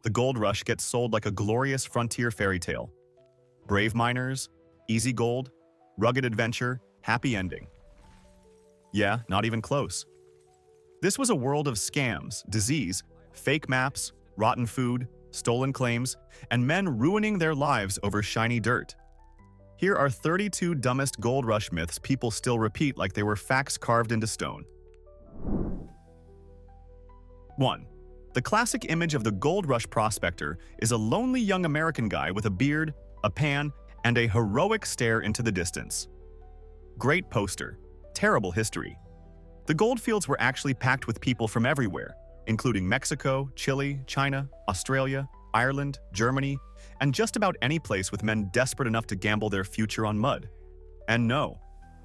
the gold rush gets sold like a glorious frontier fairy tale. Brave miners, easy gold, rugged adventure, happy ending. Yeah, not even close. This was a world of scams, disease, fake maps, rotten food, stolen claims, and men ruining their lives over shiny dirt. Here are 32 dumbest gold rush myths people still repeat like they were facts carved into stone. 1. The classic image of the gold rush prospector is a lonely young American guy with a beard, a pan, and a heroic stare into the distance. Great poster. Terrible history. The goldfields were actually packed with people from everywhere, including Mexico, Chile, China, Australia, Ireland, Germany, and just about any place with men desperate enough to gamble their future on mud. And no,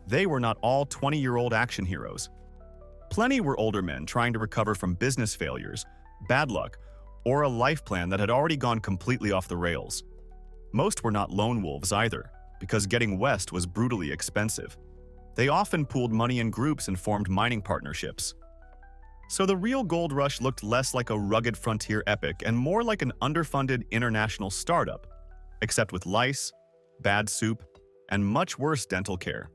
they were not all 20-year-old action heroes. Plenty were older men trying to recover from business failures, bad luck, or a life plan that had already gone completely off the rails. Most were not lone wolves either, because getting west was brutally expensive. They often pooled money in groups and formed mining partnerships. So the real gold rush looked less like a rugged frontier epic and more like an underfunded international startup, except with lice, bad soup, and much worse dental care.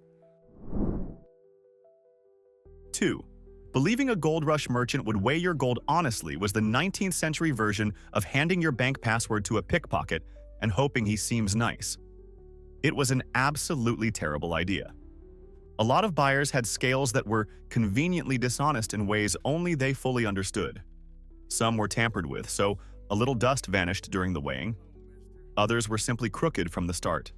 2. Believing a gold rush merchant would weigh your gold honestly was the 19th century version of handing your bank password to a pickpocket and hoping he seems nice. It was an absolutely terrible idea. A lot of buyers had scales that were conveniently dishonest in ways only they fully understood. Some were tampered with, so a little dust vanished during the weighing. Others were simply crooked from the start.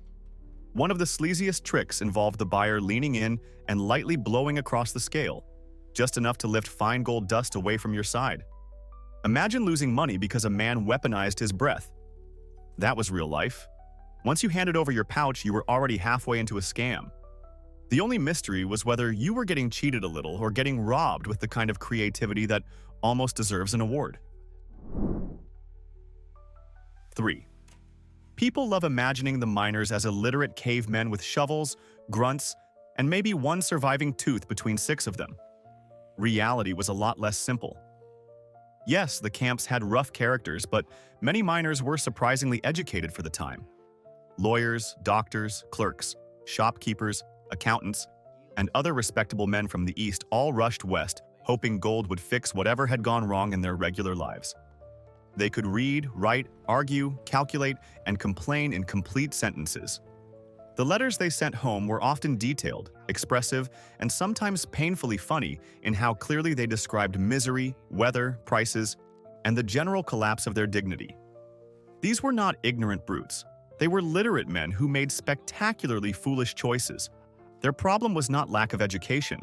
One of the sleaziest tricks involved the buyer leaning in and lightly blowing across the scale, just enough to lift fine gold dust away from your side. Imagine losing money because a man weaponized his breath. That was real life. Once you handed over your pouch, you were already halfway into a scam. The only mystery was whether you were getting cheated a little or getting robbed with the kind of creativity that almost deserves an award. 3. People love imagining the miners as illiterate cavemen with shovels, grunts, and maybe one surviving tooth between 6 of them. Reality was a lot less simple. Yes, the camps had rough characters, but many miners were surprisingly educated for the time. Lawyers, doctors, clerks, shopkeepers, accountants, and other respectable men from the East all rushed west, hoping gold would fix whatever had gone wrong in their regular lives. They could read, write, argue, calculate, and complain in complete sentences. The letters they sent home were often detailed, expressive, and sometimes painfully funny in how clearly they described misery, weather, prices, and the general collapse of their dignity. These were not ignorant brutes. They were literate men who made spectacularly foolish choices. Their problem was not lack of education.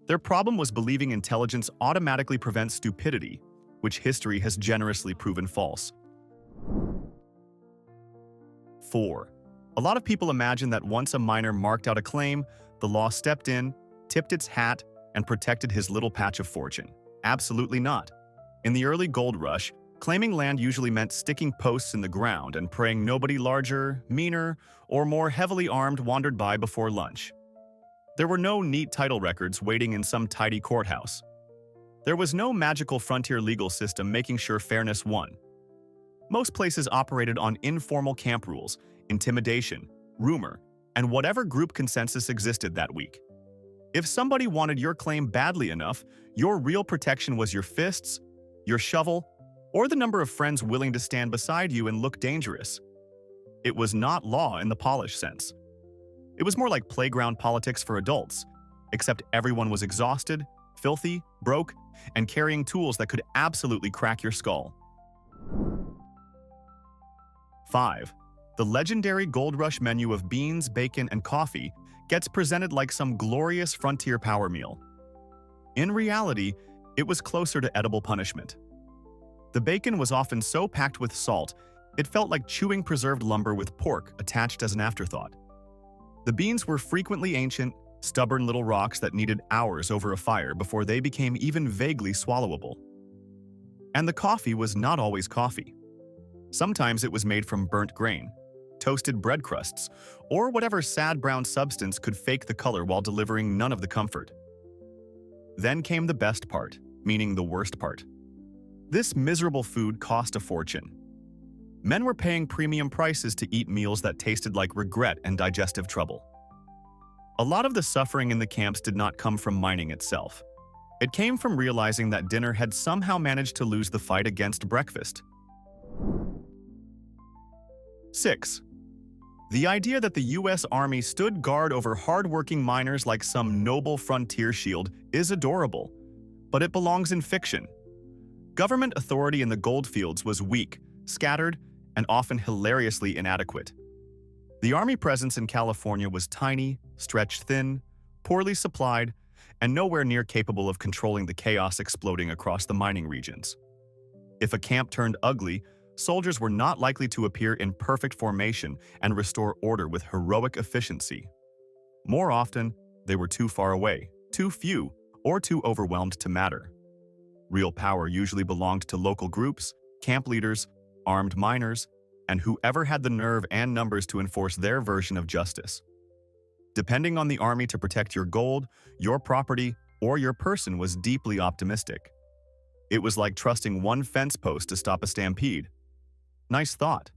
Their problem was believing intelligence automatically prevents stupidity, which history has generously proven false. 4. A lot of people imagine that once a miner marked out a claim, the law stepped in, tipped its hat, and protected his little patch of fortune. Absolutely not. In the early gold rush, claiming land usually meant sticking posts in the ground and praying nobody larger, meaner, or more heavily armed wandered by before lunch. There were no neat title records waiting in some tidy courthouse. There was no magical frontier legal system making sure fairness won. Most places operated on informal camp rules, intimidation, rumor, and whatever group consensus existed that week. If somebody wanted your claim badly enough, your real protection was your fists, your shovel, or the number of friends willing to stand beside you and look dangerous. It was not law in the polished sense. It was more like playground politics for adults, except everyone was exhausted, filthy, broke, and carrying tools that could absolutely crack your skull. 5. The legendary Gold Rush menu of beans, bacon, and coffee gets presented like some glorious frontier power meal. In reality, it was closer to edible punishment. The bacon was often so packed with salt, it felt like chewing preserved lumber with pork attached as an afterthought. The beans were frequently ancient, stubborn little rocks that needed hours over a fire before they became even vaguely swallowable. And the coffee was not always coffee. Sometimes it was made from burnt grain, toasted bread crusts, or whatever sad brown substance could fake the color while delivering none of the comfort. Then came the best part, meaning the worst part. This miserable food cost a fortune. Men were paying premium prices to eat meals that tasted like regret and digestive trouble. A lot of the suffering in the camps did not come from mining itself. It came from realizing that dinner had somehow managed to lose the fight against breakfast. 6. The idea that the U.S. Army stood guard over hard-working miners like some noble frontier shield is adorable, but it belongs in fiction. Government authority in the goldfields was weak, scattered, and often hilariously inadequate. The Army presence in California was tiny, stretched thin, poorly supplied, and nowhere near capable of controlling the chaos exploding across the mining regions. If a camp turned ugly, soldiers were not likely to appear in perfect formation and restore order with heroic efficiency. More often, they were too far away, too few, or too overwhelmed to matter. Real power usually belonged to local groups, camp leaders, armed miners, and whoever had the nerve and numbers to enforce their version of justice. Depending on the army to protect your gold, your property, or your person was deeply optimistic. It was like trusting one fence post to stop a stampede. Nice thought.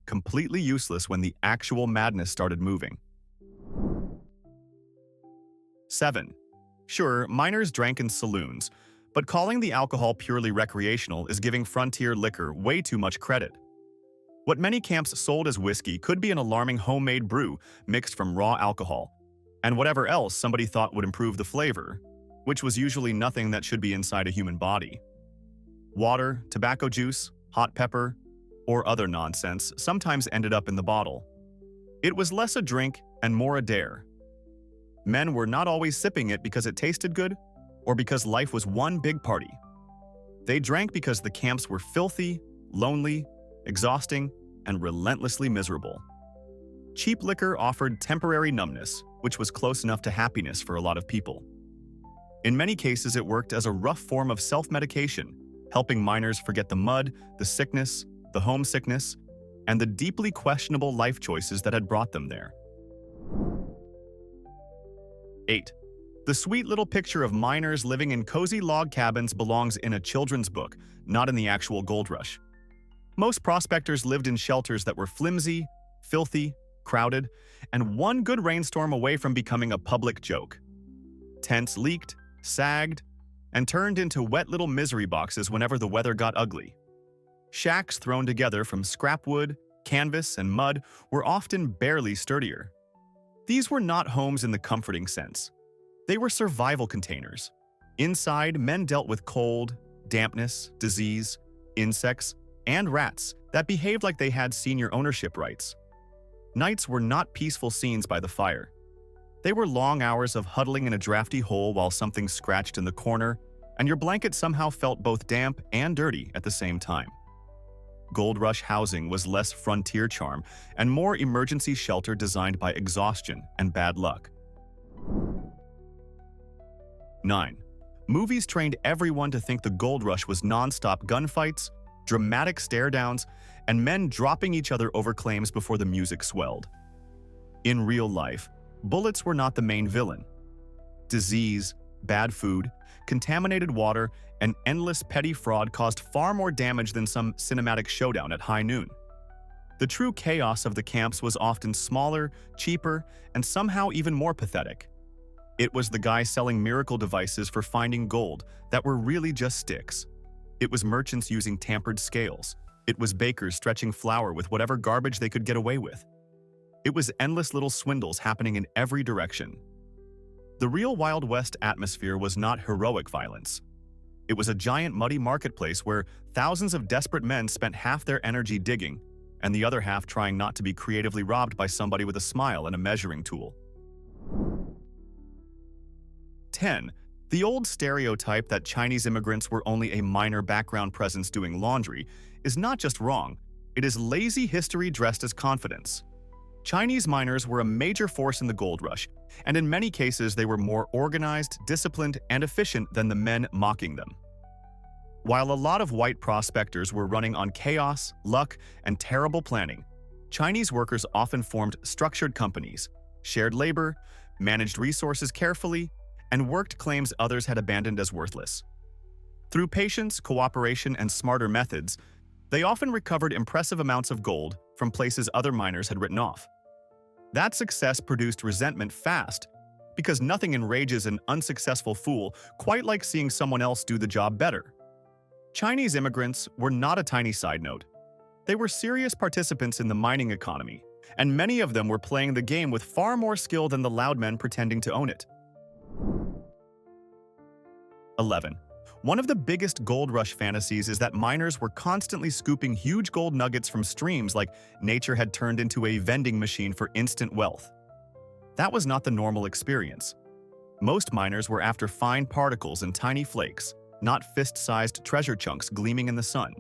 Completely useless when the actual madness started moving. 7. Sure, miners drank in saloons, but calling the alcohol purely recreational is giving frontier liquor way too much credit. What many camps sold as whiskey could be an alarming homemade brew mixed from raw alcohol, and whatever else somebody thought would improve the flavor, which was usually nothing that should be inside a human body. Water, tobacco juice, hot pepper, or other nonsense sometimes ended up in the bottle. It was less a drink and more a dare. Men were not always sipping it because it tasted good or because life was one big party. They drank because the camps were filthy, lonely, exhausting, and relentlessly miserable. Cheap liquor offered temporary numbness, which was close enough to happiness for a lot of people. In many cases, it worked as a rough form of self-medication, helping miners forget the mud, the sickness, the homesickness, and the deeply questionable life choices that had brought them there. 8. The sweet little picture of miners living in cozy log cabins belongs in a children's book, not in the actual gold rush. Most prospectors lived in shelters that were flimsy, filthy, crowded, and one good rainstorm away from becoming a public joke. Tents leaked, sagged, and turned into wet little misery boxes whenever the weather got ugly. Shacks thrown together from scrap wood, canvas, and mud were often barely sturdier. These were not homes in the comforting sense. They were survival containers. Inside, men dealt with cold, dampness, disease, insects, and rats that behaved like they had senior ownership rights. Nights were not peaceful scenes by the fire. They were long hours of huddling in a drafty hole while something scratched in the corner, and your blanket somehow felt both damp and dirty at the same time. Gold Rush housing was less frontier charm and more emergency shelter designed by exhaustion and bad luck. 9. Movies trained everyone to think the Gold Rush was non-stop gunfights, dramatic stare-downs, and men dropping each other over claims before the music swelled. In real life, bullets were not the main villain. Disease, bad food, contaminated water, and endless petty fraud caused far more damage than some cinematic showdown at high noon. The true chaos of the camps was often smaller, cheaper, and somehow even more pathetic. It was the guy selling miracle devices for finding gold that were really just sticks. It was merchants using tampered scales. It was bakers stretching flour with whatever garbage they could get away with. It was endless little swindles happening in every direction. The real Wild West atmosphere was not heroic violence. It was a giant muddy marketplace where thousands of desperate men spent half their energy digging, and the other half trying not to be creatively robbed by somebody with a smile and a measuring tool. 10. The old stereotype that Chinese immigrants were only a minor background presence doing laundry is not just wrong, it is lazy history dressed as confidence. Chinese miners were a major force in the gold rush, and in many cases they were more organized, disciplined, and efficient than the men mocking them. While a lot of white prospectors were running on chaos, luck, and terrible planning, Chinese workers often formed structured companies, shared labor, managed resources carefully, and worked claims others had abandoned as worthless. Through patience, cooperation, and smarter methods, they often recovered impressive amounts of gold from places other miners had written off. That success produced resentment fast, because nothing enrages an unsuccessful fool quite like seeing someone else do the job better. Chinese immigrants were not a tiny side note. They were serious participants in the mining economy, and many of them were playing the game with far more skill than the loud men pretending to own it. 11. One of the biggest gold rush fantasies is that miners were constantly scooping huge gold nuggets from streams like nature had turned into a vending machine for instant wealth. That was not the normal experience. Most miners were after fine particles and tiny flakes, not fist-sized treasure chunks gleaming in the sun.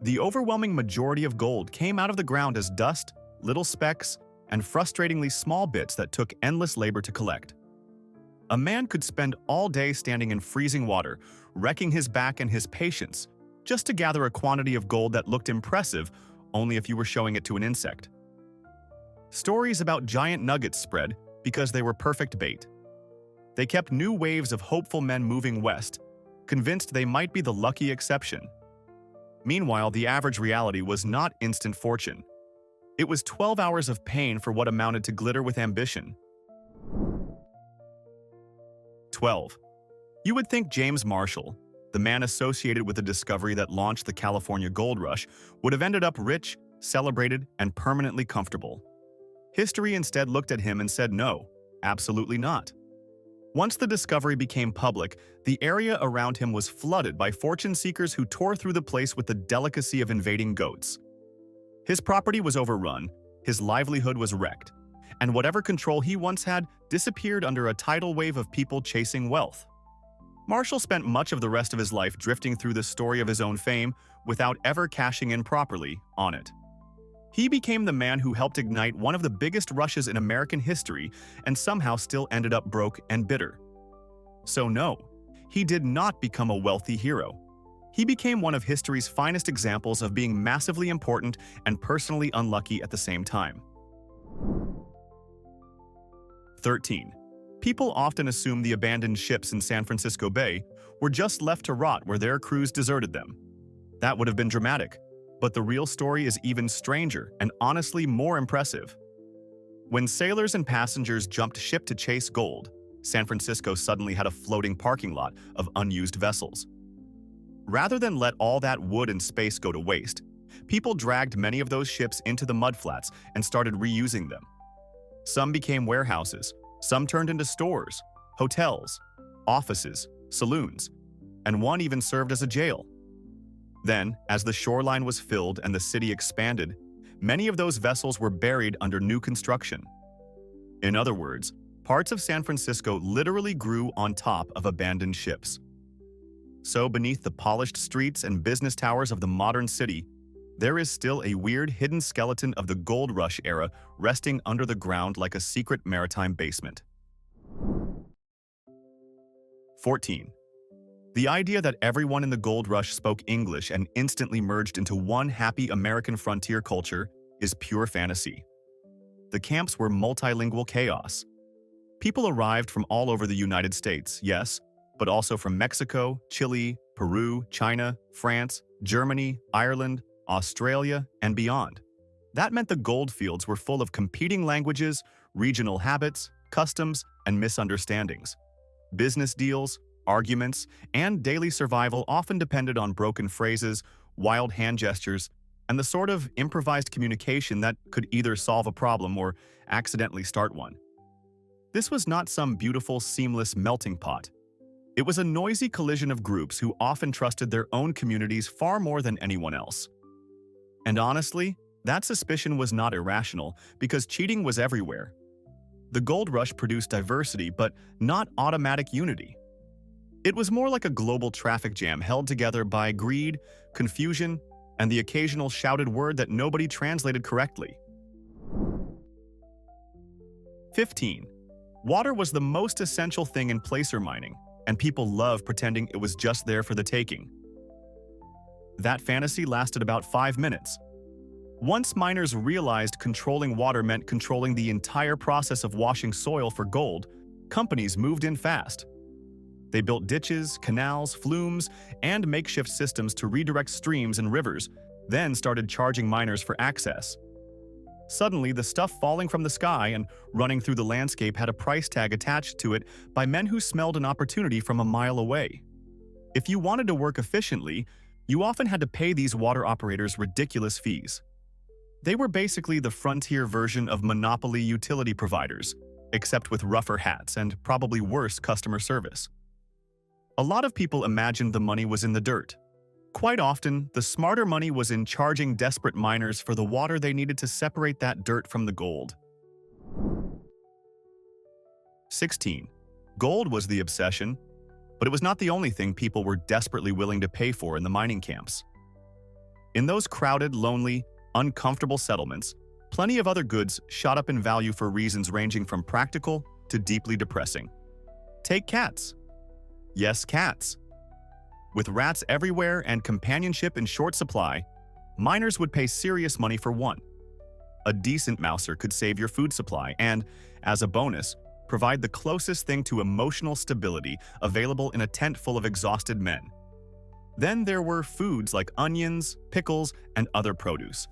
The overwhelming majority of gold came out of the ground as dust, little specks, and frustratingly small bits that took endless labor to collect. A man could spend all day standing in freezing water, wrecking his back and his patience, just to gather a quantity of gold that looked impressive only if you were showing it to an insect. Stories about giant nuggets spread because they were perfect bait. They kept new waves of hopeful men moving west, convinced they might be the lucky exception. Meanwhile, the average reality was not instant fortune. It was 12 hours of pain for what amounted to glitter with ambition. 12. You would think James Marshall, the man associated with the discovery that launched the California gold rush, would have ended up rich, celebrated, and permanently comfortable. History instead looked at him and said no, absolutely not. Once the discovery became public, the area around him was flooded by fortune seekers who tore through the place with the delicacy of invading goats. His property was overrun, his livelihood was wrecked, and whatever control he once had disappeared under a tidal wave of people chasing wealth. Marshall spent much of the rest of his life drifting through the story of his own fame without ever cashing in properly on it. He became the man who helped ignite one of the biggest rushes in American history and somehow still ended up broke and bitter. So no, he did not become a wealthy hero. He became one of history's finest examples of being massively important and personally unlucky at the same time. 13. People often assume the abandoned ships in San Francisco Bay were just left to rot where their crews deserted them. That would have been dramatic, but the real story is even stranger and honestly more impressive. When sailors and passengers jumped ship to chase gold, San Francisco suddenly had a floating parking lot of unused vessels. Rather than let all that wood and space go to waste, people dragged many of those ships into the mudflats and started reusing them. Some became warehouses, some turned into stores, hotels, offices, saloons, and one even served as a jail. Then, as the shoreline was filled and the city expanded, many of those vessels were buried under new construction. In other words, parts of San Francisco literally grew on top of abandoned ships. So beneath the polished streets and business towers of the modern city, there is still a weird hidden skeleton of the gold rush era resting under the ground like a secret maritime basement. 14. The idea that everyone in the gold rush spoke English and instantly merged into one happy American frontier culture is pure fantasy. The camps were multilingual chaos. People arrived from all over the United States, yes, but also from Mexico, Chile, Peru, China, France, Germany, Ireland, Australia, and beyond. That meant the gold fields were full of competing languages, regional habits, customs, and misunderstandings. Business deals, arguments, and daily survival often depended on broken phrases, wild hand gestures, and the sort of improvised communication that could either solve a problem or accidentally start one. This was not some beautiful, seamless melting pot. It was a noisy collision of groups who often trusted their own communities far more than anyone else. And honestly, that suspicion was not irrational because cheating was everywhere. The gold rush produced diversity, but not automatic unity. It was more like a global traffic jam held together by greed, confusion, and the occasional shouted word that nobody translated correctly. 15. Water was the most essential thing in placer mining, and people loved pretending it was just there for the taking. That fantasy lasted about 5 minutes. Once miners realized controlling water meant controlling the entire process of washing soil for gold, companies moved in fast. They built ditches, canals, flumes, and makeshift systems to redirect streams and rivers, then started charging miners for access. Suddenly, the stuff falling from the sky and running through the landscape had a price tag attached to it by men who smelled an opportunity from a mile away. If you wanted to work efficiently, you often had to pay these water operators ridiculous fees. They were basically the frontier version of monopoly utility providers, except with rougher hats and probably worse customer service. A lot of people imagined the money was in the dirt. Quite often, the smarter money was in charging desperate miners for the water they needed to separate that dirt from the gold. 16. Gold was the obsession, but it was not the only thing people were desperately willing to pay for in the mining camps. In those crowded, lonely, uncomfortable settlements, plenty of other goods shot up in value for reasons ranging from practical to deeply depressing. Take cats. Yes, cats. With rats everywhere and companionship in short supply, miners would pay serious money for one. A decent mouser could save your food supply and, as a bonus, provide the closest thing to emotional stability available in a tent full of exhausted men. Then there were foods like onions, pickles, and other produce.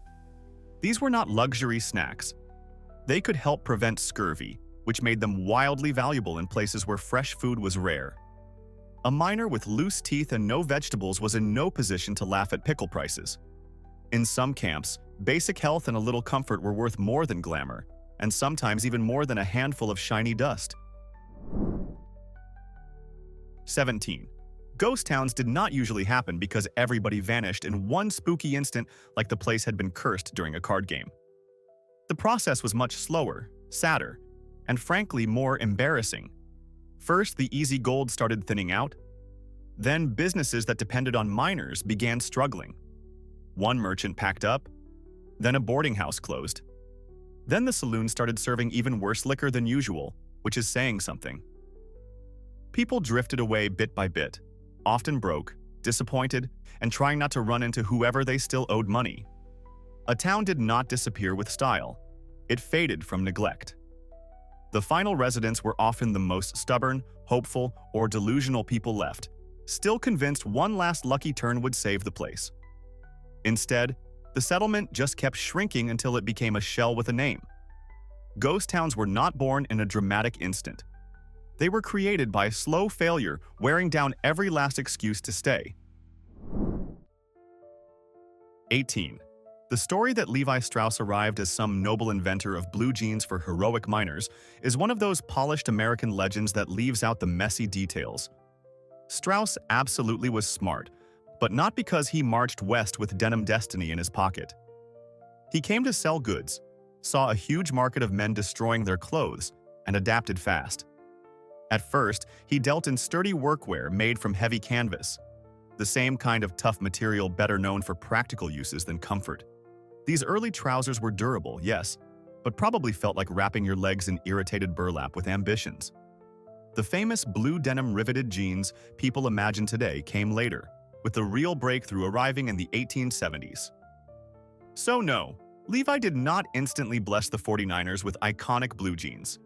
These were not luxury snacks. They could help prevent scurvy, which made them wildly valuable in places where fresh food was rare. A miner with loose teeth and no vegetables was in no position to laugh at pickle prices. In some camps, basic health and a little comfort were worth more than glamour, and sometimes even more than a handful of shiny dust. 17. Ghost towns did not usually happen because everybody vanished in one spooky instant like the place had been cursed during a card game. The process was much slower, sadder, and frankly more embarrassing. First, the easy gold started thinning out. Then, businesses that depended on miners began struggling. One merchant packed up. Then a boarding house closed. Then the saloon started serving even worse liquor than usual, which is saying something. People drifted away bit by bit, often broke, disappointed, and trying not to run into whoever they still owed money. A town did not disappear with style. It faded from neglect. The final residents were often the most stubborn, hopeful, or delusional people left, still convinced one last lucky turn would save the place. Instead, the settlement just kept shrinking until it became a shell with a name. Ghost towns were not born in a dramatic instant. They were created by slow failure, wearing down every last excuse to stay. 18. The story that Levi Strauss arrived as some noble inventor of blue jeans for heroic miners is one of those polished American legends that leaves out the messy details. Strauss absolutely was smart, but not because he marched west with denim destiny in his pocket. He came to sell goods, saw a huge market of men destroying their clothes, and adapted fast. At first, he dealt in sturdy workwear made from heavy canvas, the same kind of tough material better known for practical uses than comfort. These early trousers were durable, yes, but probably felt like wrapping your legs in irritated burlap with ambitions. The famous blue denim riveted jeans people imagine today came later, with the real breakthrough arriving in the 1870s. So no, Levi did not instantly bless the 49ers with iconic blue jeans.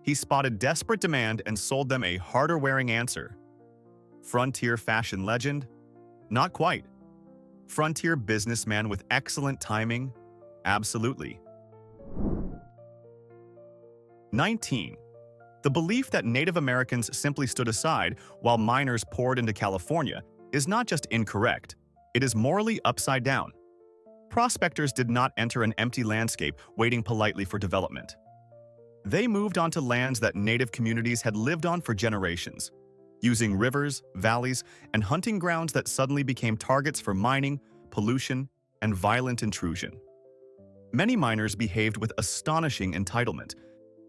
He spotted desperate demand and sold them a harder-wearing answer. Frontier fashion legend? Not quite. Frontier businessman with excellent timing? Absolutely. 19. The belief that Native Americans simply stood aside while miners poured into California is not just incorrect, it is morally upside down. Prospectors did not enter an empty landscape waiting politely for development. They moved onto lands that Native communities had lived on for generations, using rivers, valleys, and hunting grounds that suddenly became targets for mining, pollution, and violent intrusion. Many miners behaved with astonishing entitlement,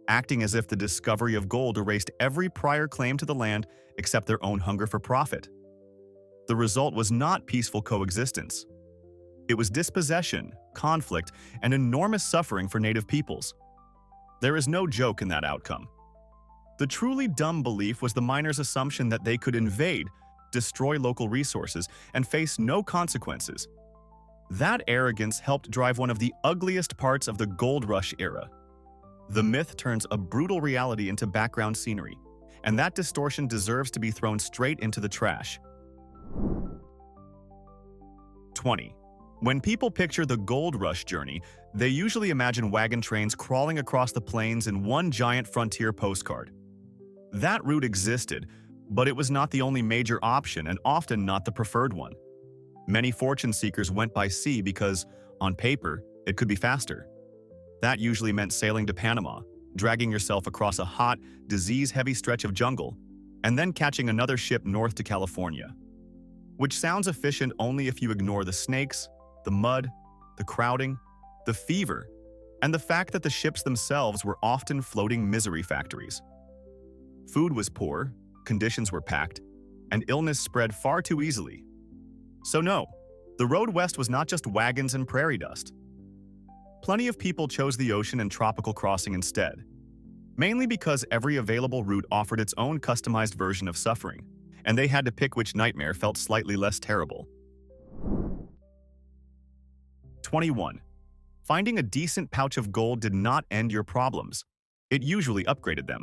acting as if the discovery of gold erased every prior claim to the land except their own hunger for profit. The result was not peaceful coexistence. It was dispossession, conflict, and enormous suffering for Native peoples. There is no joke in that outcome. The truly dumb belief was the miners' assumption that they could invade, destroy local resources, and face no consequences. That arrogance helped drive one of the ugliest parts of the gold rush era. The myth turns a brutal reality into background scenery, and that distortion deserves to be thrown straight into the trash. 20. When people picture the gold rush journey, they usually imagine wagon trains crawling across the plains in one giant frontier postcard. That route existed, but it was not the only major option and often not the preferred one. Many fortune seekers went by sea because, on paper, it could be faster. That usually meant sailing to Panama, dragging yourself across a hot, disease-heavy stretch of jungle, and then catching another ship north to California. Which sounds efficient only if you ignore the snakes, the mud, the crowding, the fever, and the fact that the ships themselves were often floating misery factories. Food was poor, conditions were packed, and illness spread far too easily. So no, the road west was not just wagons and prairie dust. Plenty of people chose the ocean and tropical crossing instead, mainly because every available route offered its own customized version of suffering, and they had to pick which nightmare felt slightly less terrible. 21. Finding a decent pouch of gold did not end your problems. It usually upgraded them.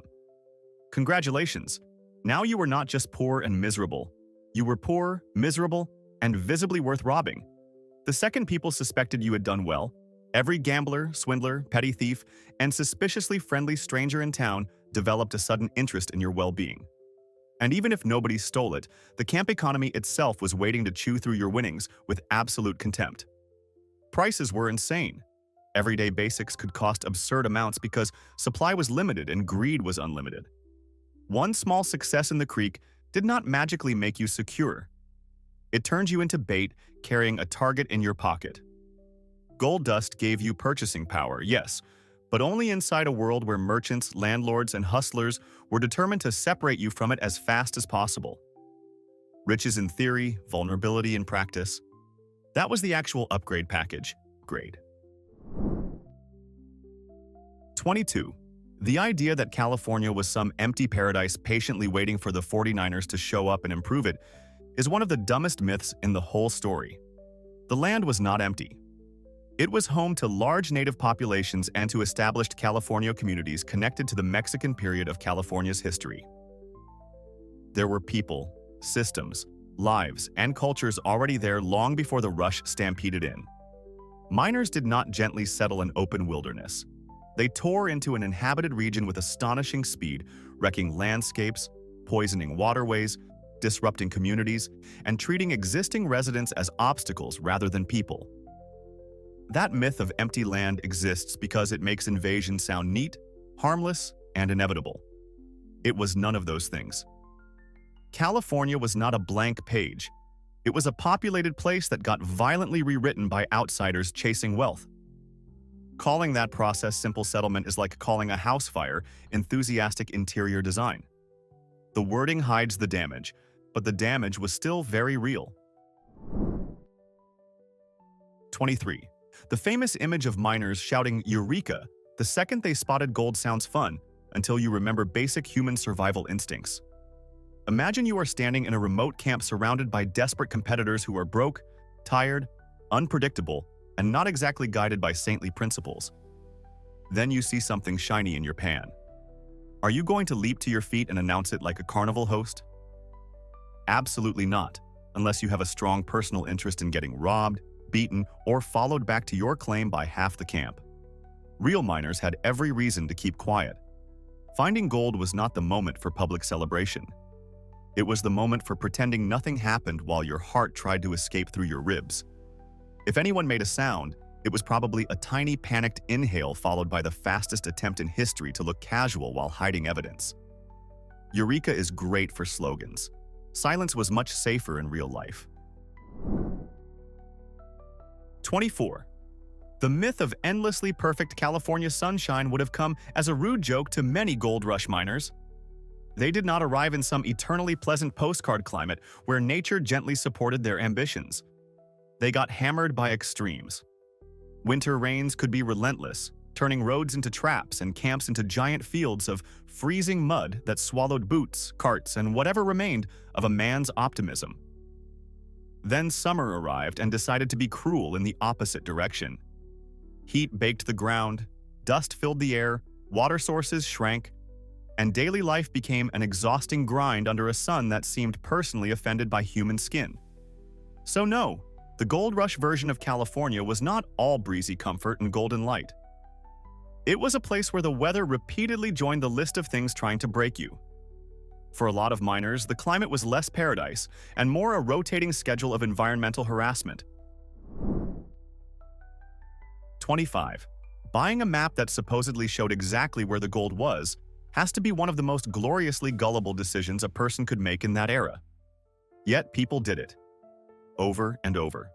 Congratulations! Now you were not just poor and miserable. You were poor, miserable, and visibly worth robbing. The second people suspected you had done well, every gambler, swindler, petty thief, and suspiciously friendly stranger in town developed a sudden interest in your well-being. And even if nobody stole it, the camp economy itself was waiting to chew through your winnings with absolute contempt. Prices were insane. Everyday basics could cost absurd amounts because supply was limited and greed was unlimited. One small success in the creek did not magically make you secure. It turned you into bait, carrying a target in your pocket. Gold dust gave you purchasing power, yes, but only inside a world where merchants, landlords, and hustlers were determined to separate you from it as fast as possible. Riches in theory, vulnerability in practice. That was the actual upgrade package. Grade. 22. The idea that California was some empty paradise patiently waiting for the 49ers to show up and improve it is one of the dumbest myths in the whole story. The land was not empty. It was home to large native populations and to established California communities connected to the Mexican period of California's history. There were people, systems, lives, and cultures already there long before the rush stampeded in. Miners did not gently settle an open wilderness. They tore into an inhabited region with astonishing speed, wrecking landscapes, poisoning waterways, disrupting communities, and treating existing residents as obstacles rather than people. That myth of empty land exists because it makes invasion sound neat, harmless, and inevitable. It was none of those things. California was not a blank page. It was a populated place that got violently rewritten by outsiders chasing wealth. Calling that process simple settlement is like calling a house fire enthusiastic interior design. The wording hides the damage, but the damage was still very real. 23. The famous image of miners shouting "Eureka" the second they spotted gold sounds fun until you remember basic human survival instincts. Imagine you are standing in a remote camp surrounded by desperate competitors who are broke, tired, unpredictable, and not exactly guided by saintly principles. Then you see something shiny in your pan. Are you going to leap to your feet and announce it like a carnival host? Absolutely not, unless you have a strong personal interest in getting robbed, beaten, or followed back to your claim by half the camp. Real miners had every reason to keep quiet. Finding gold was not the moment for public celebration. It was the moment for pretending nothing happened while your heart tried to escape through your ribs. If anyone made a sound, it was probably a tiny panicked inhale followed by the fastest attempt in history to look casual while hiding evidence. Eureka is great for slogans. Silence was much safer in real life. 24. The myth of endlessly perfect California sunshine would have come as a rude joke to many gold rush miners. They did not arrive in some eternally pleasant postcard climate where nature gently supported their ambitions. They got hammered by extremes. Winter rains could be relentless, turning roads into traps and camps into giant fields of freezing mud that swallowed boots, carts, and whatever remained of a man's optimism. Then summer arrived and decided to be cruel in the opposite direction. Heat baked the ground, dust filled the air, water sources shrank, and daily life became an exhausting grind under a sun that seemed personally offended by human skin. So no, the gold rush version of California was not all breezy comfort and golden light. It was a place where the weather repeatedly joined the list of things trying to break you. For a lot of miners, the climate was less paradise and more a rotating schedule of environmental harassment. 25. Buying a map that supposedly showed exactly where the gold was has to be one of the most gloriously gullible decisions a person could make in that era. Yet people did it. Over and over.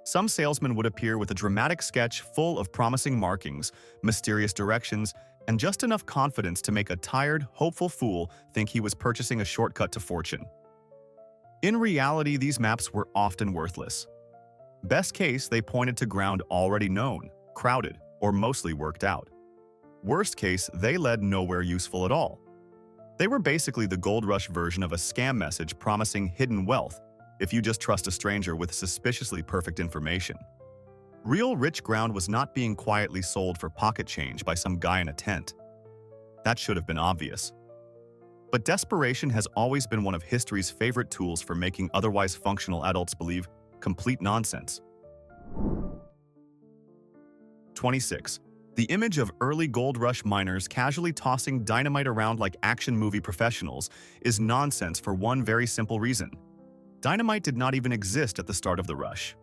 Some salesman would appear with a dramatic sketch full of promising markings, mysterious directions, and just enough confidence to make a tired, hopeful fool think he was purchasing a shortcut to fortune. In reality, these maps were often worthless. Best case, they pointed to ground already known, crowded, or mostly worked out. Worst case, they led nowhere useful at all. They were basically the gold rush version of a scam message promising hidden wealth if you just trust a stranger with suspiciously perfect information. Real rich ground was not being quietly sold for pocket change by some guy in a tent. That should have been obvious. But desperation has always been one of history's favorite tools for making otherwise functional adults believe complete nonsense. 26. The image of early gold rush miners casually tossing dynamite around like action movie professionals is nonsense for one very simple reason. Dynamite did not even exist at the start of the rush.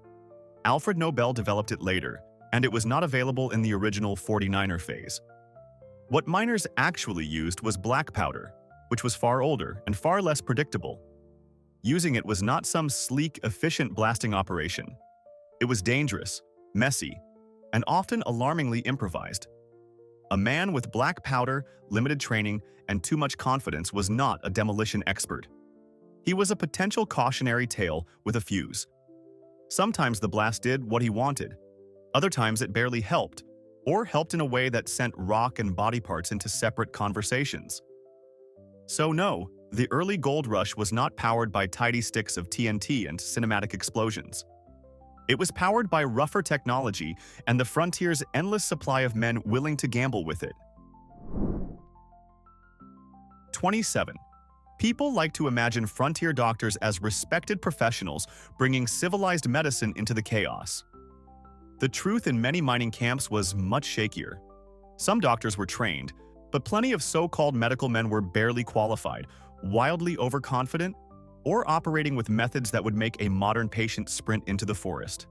Alfred Nobel developed it later, and it was not available in the original 49er phase. What miners actually used was black powder, which was far older and far less predictable. Using it was not some sleek, efficient blasting operation. It was dangerous, messy, and often alarmingly improvised. A man with black powder, limited training, and too much confidence was not a demolition expert. He was a potential cautionary tale with a fuse. Sometimes the blast did what he wanted. Other times it barely helped, or helped in a way that sent rock and body parts into separate conversations. So no, the early gold rush was not powered by tidy sticks of TNT and cinematic explosions. It was powered by rougher technology and the frontier's endless supply of men willing to gamble with it. 27. People like to imagine frontier doctors as respected professionals bringing civilized medicine into the chaos. The truth in many mining camps was much shakier. Some doctors were trained, but plenty of so-called medical men were barely qualified, wildly overconfident, or operating with methods that would make a modern patient sprint into the forest.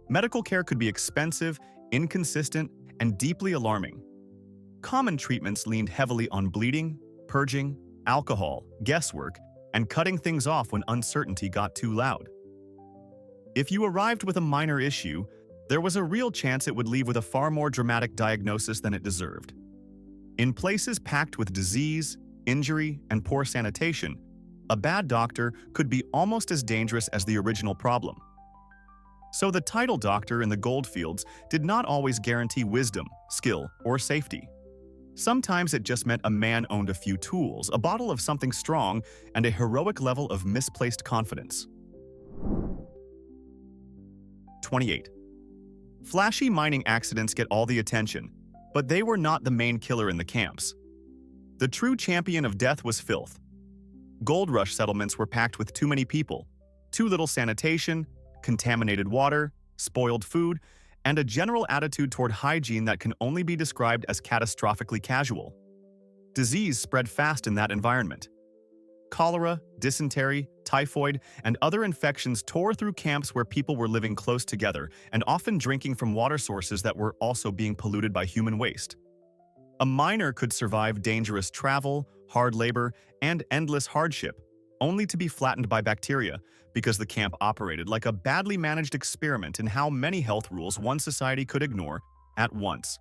Medical care could be expensive, inconsistent, and deeply alarming. Common treatments leaned heavily on bleeding, purging, alcohol, guesswork, and cutting things off when uncertainty got too loud. If you arrived with a minor issue, there was a real chance it would leave with a far more dramatic diagnosis than it deserved. In places packed with disease, injury, and poor sanitation, a bad doctor could be almost as dangerous as the original problem. So the title doctor in the goldfields did not always guarantee wisdom, skill, or safety. Sometimes it just meant a man owned a few tools, a bottle of something strong, and a heroic level of misplaced confidence. 28. Flashy mining accidents get all the attention, but they were not the main killer in the camps. The true champion of death was filth. Gold rush settlements were packed with too many people, too little sanitation, contaminated water, spoiled food, and a general attitude toward hygiene that can only be described as catastrophically casual. Disease spread fast in that environment. Cholera, dysentery, typhoid, and other infections tore through camps where people were living close together and often drinking from water sources that were also being polluted by human waste. A miner could survive dangerous travel, hard labor, and endless hardship, only to be flattened by bacteria, because the camp operated like a badly managed experiment in how many health rules one society could ignore at once.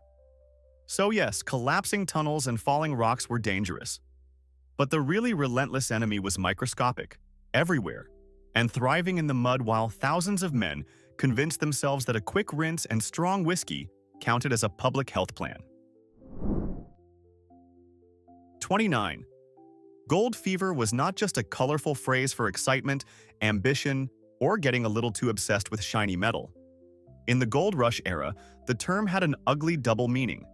So yes, collapsing tunnels and falling rocks were dangerous. But the really relentless enemy was microscopic, everywhere, and thriving in the mud while thousands of men convinced themselves that a quick rinse and strong whiskey counted as a public health plan. 29. Gold fever was not just a colorful phrase for excitement, ambition, or getting a little too obsessed with shiny metal. In the gold rush era, the term had an ugly double meaning.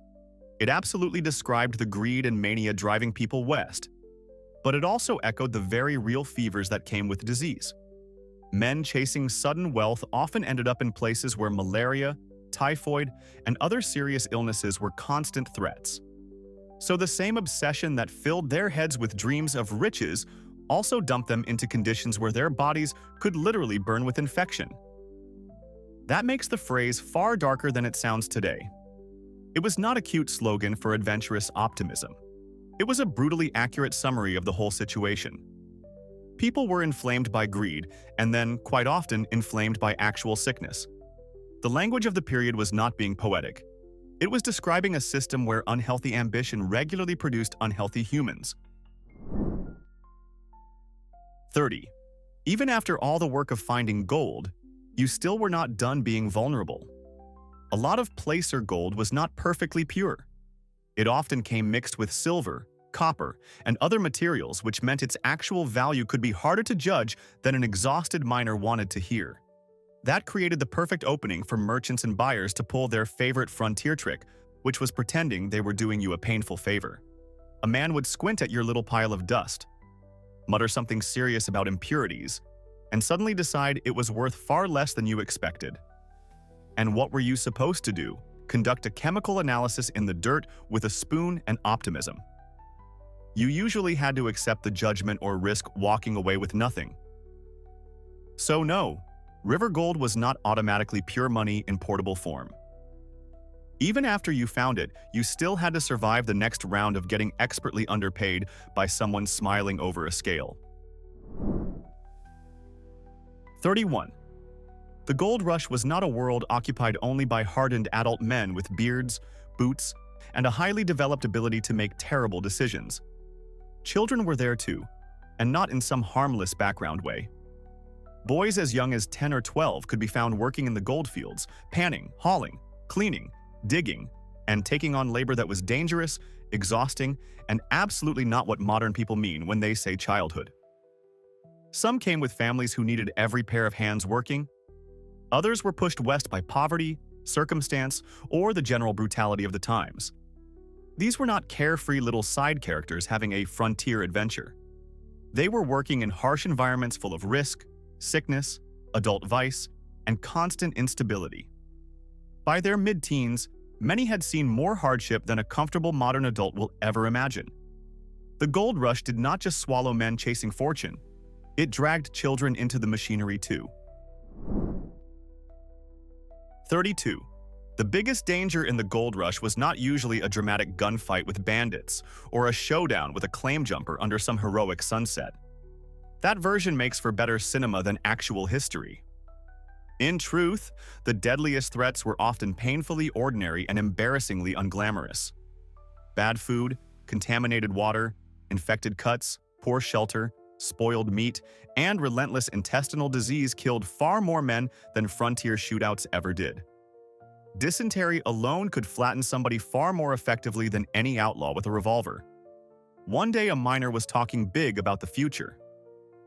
It absolutely described the greed and mania driving people west, but it also echoed the very real fevers that came with disease. Men chasing sudden wealth often ended up in places where malaria, typhoid, and other serious illnesses were constant threats. So the same obsession that filled their heads with dreams of riches also dumped them into conditions where their bodies could literally burn with infection. That makes the phrase far darker than it sounds today. It was not a cute slogan for adventurous optimism. It was a brutally accurate summary of the whole situation. People were inflamed by greed, and then, quite often, inflamed by actual sickness. The language of the period was not being poetic. It was describing a system where unhealthy ambition regularly produced unhealthy humans. 30. Even after all the work of finding gold, you still were not done being vulnerable. A lot of placer gold was not perfectly pure. It often came mixed with silver, copper, and other materials, which meant its actual value could be harder to judge than an exhausted miner wanted to hear. That created the perfect opening for merchants and buyers to pull their favorite frontier trick, which was pretending they were doing you a painful favor. A man would squint at your little pile of dust, mutter something serious about impurities, and suddenly decide it was worth far less than you expected. And what were you supposed to do? Conduct a chemical analysis in the dirt with a spoon and optimism. You usually had to accept the judgment or risk walking away with nothing. So no, river gold was not automatically pure money in portable form. Even after you found it, you still had to survive the next round of getting expertly underpaid by someone smiling over a scale. 31. The gold rush was not a world occupied only by hardened adult men with beards, boots, and a highly developed ability to make terrible decisions. Children were there too, and not in some harmless background way. Boys as young as 10 or 12 could be found working in the gold fields, panning, hauling, cleaning, digging, and taking on labor that was dangerous, exhausting, and absolutely not what modern people mean when they say childhood. Some came with families who needed every pair of hands working. Others were pushed west by poverty, circumstance, or the general brutality of the times. These were not carefree little side characters having a frontier adventure. They were working in harsh environments full of risk, sickness, adult vice, and constant instability. By their mid-teens, many had seen more hardship than a comfortable modern adult will ever imagine. The gold rush did not just swallow men chasing fortune, it dragged children into the machinery too. 32. The biggest danger in the gold rush was not usually a dramatic gunfight with bandits or a showdown with a claim jumper under some heroic sunset. That version makes for better cinema than actual history. In truth, the deadliest threats were often painfully ordinary and embarrassingly unglamorous. Bad food, contaminated water, infected cuts, poor shelter, spoiled meat, and relentless intestinal disease killed far more men than frontier shootouts ever did. Dysentery alone could flatten somebody far more effectively than any outlaw with a revolver. One day a miner was talking big about the future.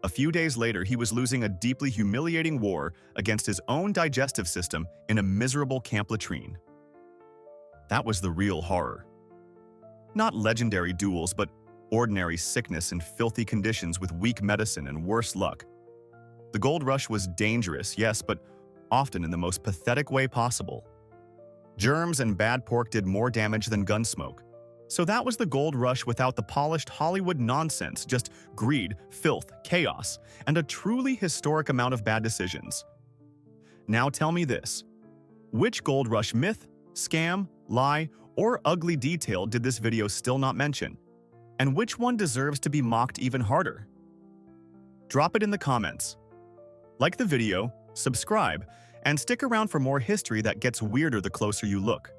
A few days later, he was losing a deeply humiliating war against his own digestive system in a miserable camp latrine. That was the real horror. Not legendary duels, but ordinary sickness and filthy conditions with weak medicine and worse luck. The gold rush was dangerous, yes, but often in the most pathetic way possible. Germs and bad pork did more damage than gunsmoke. So that was the gold rush without the polished Hollywood nonsense, just greed, filth, chaos, and a truly historic amount of bad decisions. Now tell me this. Which gold rush myth, scam, lie, or ugly detail did this video still not mention? And which one deserves to be mocked even harder? Drop it in the comments. Like the video, subscribe, and stick around for more history that gets weirder the closer you look.